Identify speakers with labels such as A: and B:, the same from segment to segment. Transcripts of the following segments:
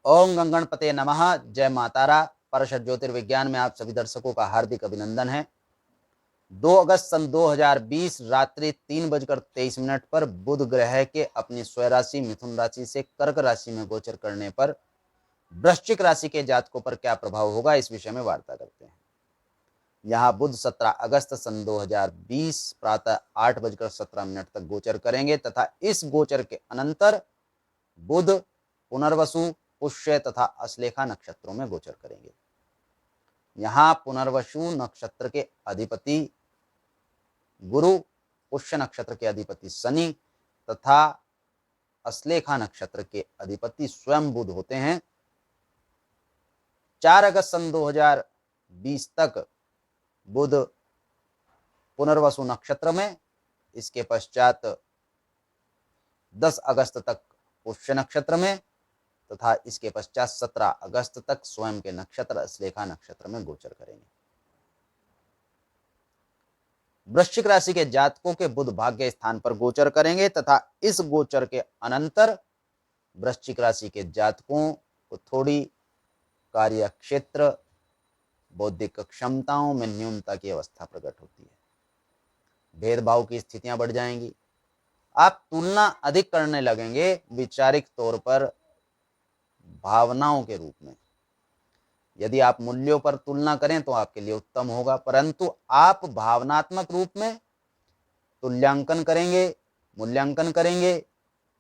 A: ओम गंगणपते नमः। जय मातारा। परशत ज्योतिर्विज्ञान में आप सभी दर्शकों का हार्दिक अभिनंदन है। 2 अगस्त सन 2020 रात्रि 3:23 पर बुध ग्रह के अपनी स्वराशि मिथुन राशि से कर्क राशि में गोचर करने पर वृश्चिक राशि के जातकों पर क्या प्रभाव होगा, इस विषय में वार्ता करते हैं। यहाँ बुध 17 अगस्त सन 2020 प्रातः 8:17 तक गोचर करेंगे तथा इस गोचर के अनंतर बुध पुनर्वसु, पुष्य तथा अश्लेषा नक्षत्रों में गोचर करेंगे। यहाँ पुनर्वसु नक्षत्र के अधिपति गुरु, पुष्य नक्षत्र के अधिपति शनि तथा अश्लेषा नक्षत्र के अधिपति स्वयं बुध होते हैं। 4 अगस्त सन 2020 तक बुध पुनर्वसु नक्षत्र में, इसके पश्चात 10 अगस्त तक पुष्य नक्षत्र में तथा इसके पश्चात 17 अगस्त तक स्वयं के नक्षत्र अश्लेषा नक्षत्र में गोचर करेंगे। वृश्चिक राशि के जातकों के बुध भाग्य स्थान पर गोचर करेंगे तथा इस गोचर के अनंतर वृश्चिक राशि के जातकों को थोड़ी कार्य क्षेत्र, बौद्धिक क्षमताओं में न्यूनता की अवस्था प्रकट होती है। भेदभाव की स्थितियां बढ़ जाएंगी। आप तुलना अधिक करने लगेंगे, वैचारिक तौर पर भावनाओं के रूप में। यदि आप मूल्यों पर तुलना करें तो आपके लिए उत्तम होगा, परंतु आप भावनात्मक रूप में तुल्यांकन करेंगे, मूल्यांकन करेंगे,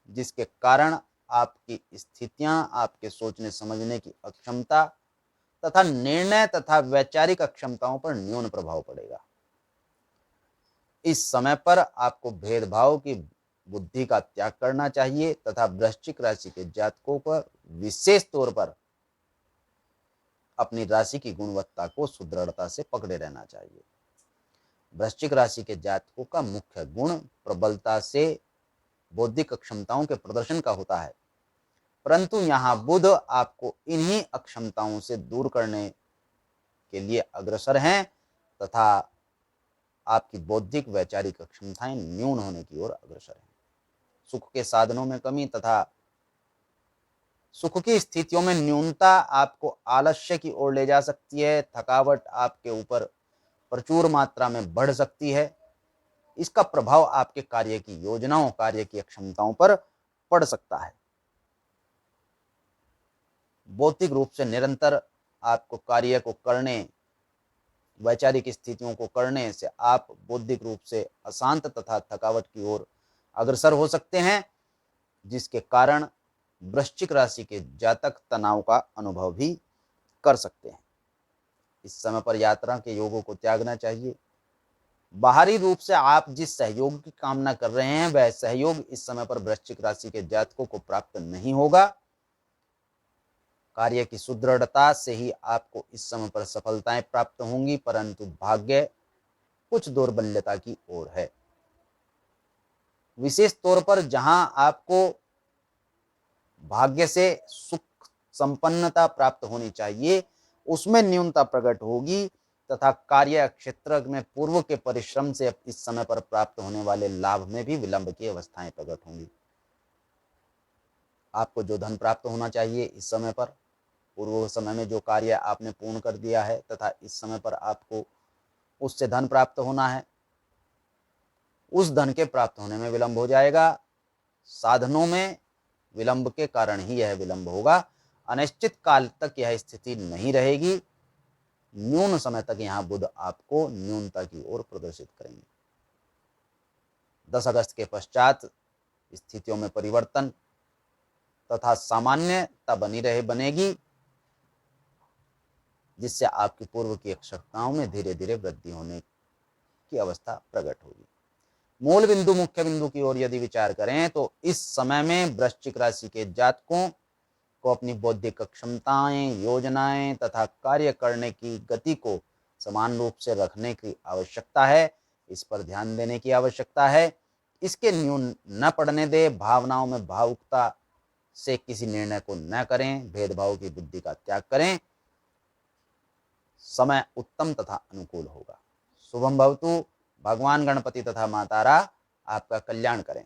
A: जिसके कारण आपकी स्थितियां, आपके सोचने समझने की अक्षमता तथा निर्णय तथा वैचारिक अक्षमताओं पर न्यून प्रभाव पड़ेगा। इस समय पर आपको भेदभाव की बुद्धि का त्याग करना चाहिए तथा वृश्चिक राशि के जातकों पर विशेष तौर पर अपनी राशि की गुणवत्ता को सुदृढ़ता से पकड़े रहना चाहिए। वृश्चिक राशि के जातकों का मुख्य गुण प्रबलता से बौद्धिक क्षमताओं के प्रदर्शन का होता है, परंतु यहाँ बुध आपको इन्हीं अक्षमताओं से दूर करने के लिए अग्रसर हैं तथा आपकी बौद्धिक वैचारिक क्षमताएं न्यून होने की ओर अग्रसर हैं। सुख के साधनों में कमी तथा सुख की स्थितियों में न्यूनता आपको आलस्य की ओर ले जा सकती है। थकावट आपके ऊपर प्रचुर मात्रा में बढ़ सकती है। इसका प्रभाव आपके कार्य की योजनाओं, कार्य की क्षमताओं पर पड़ सकता है। बौद्धिक रूप से निरंतर आपको कार्य को करने, वैचारिक स्थितियों को करने से आप बौद्धिक रूप से अशांत तथा थकावट की ओर अग्रसर हो सकते हैं, जिसके कारण वृश्चिक राशि के जातक तनाव का अनुभव भी कर सकते हैं। इस समय पर यात्रा के योगों को त्यागना चाहिए। बाहरी रूप से आप जिस सहयोग की कामना कर रहे हैं वह सहयोग इस समय पर वृश्चिक राशि के जातकों को प्राप्त नहीं होगा। कार्य की सुदृढ़ता से ही आपको इस समय पर सफलताएं प्राप्त होंगी, परंतु भाग्य कुछ दौर्बल्यता की ओर है। विशेष तौर पर जहां आपको भाग्य से सुख संपन्नता प्राप्त होनी चाहिए, उसमें न्यूनता प्रकट होगी तथा कार्य क्षेत्र में पूर्व के परिश्रम से इस समय पर प्राप्त होने वाले लाभ में भी विलंब की अवस्थाएं प्रकट होंगी। आपको जो धन प्राप्त होना चाहिए इस समय पर, पूर्व समय में जो कार्य आपने पूर्ण कर दिया है तथा इस समय पर आपको उससे धन प्राप्त होना है, उस धन के प्राप्त होने में विलंब हो जाएगा। साधनों में विलंब के कारण ही यह विलंब होगा। अनिश्चित काल तक यह स्थिति नहीं रहेगी। न्यून समय तक यहाँ बुध आपको न्यूनता की ओर प्रदर्शित करेंगे। 10 अगस्त के पश्चात स्थितियों में परिवर्तन तथा सामान्यता बनेगी, जिससे आपकी पूर्व की क्षमताओं में धीरे धीरे वृद्धि होने की अवस्था प्रकट होगी। मूल बिंदु, मुख्य बिंदु की ओर यदि विचार करें तो इस समय में वृश्चिक राशि के जातकों को अपनी बौद्धिक क्षमताएं, योजनाएं तथा कार्य करने की गति को समान रूप से रखने की आवश्यकता है। इस पर ध्यान देने की आवश्यकता है। इसके न्यून न पड़ने दे। भावनाओं में भावुकता से किसी निर्णय को न करें। भेदभाव की बुद्धि का त्याग करें। समय उत्तम तथा अनुकूल होगा। शुभम भवतु। भगवान गणपति तथा मातारा आपका कल्याण करें।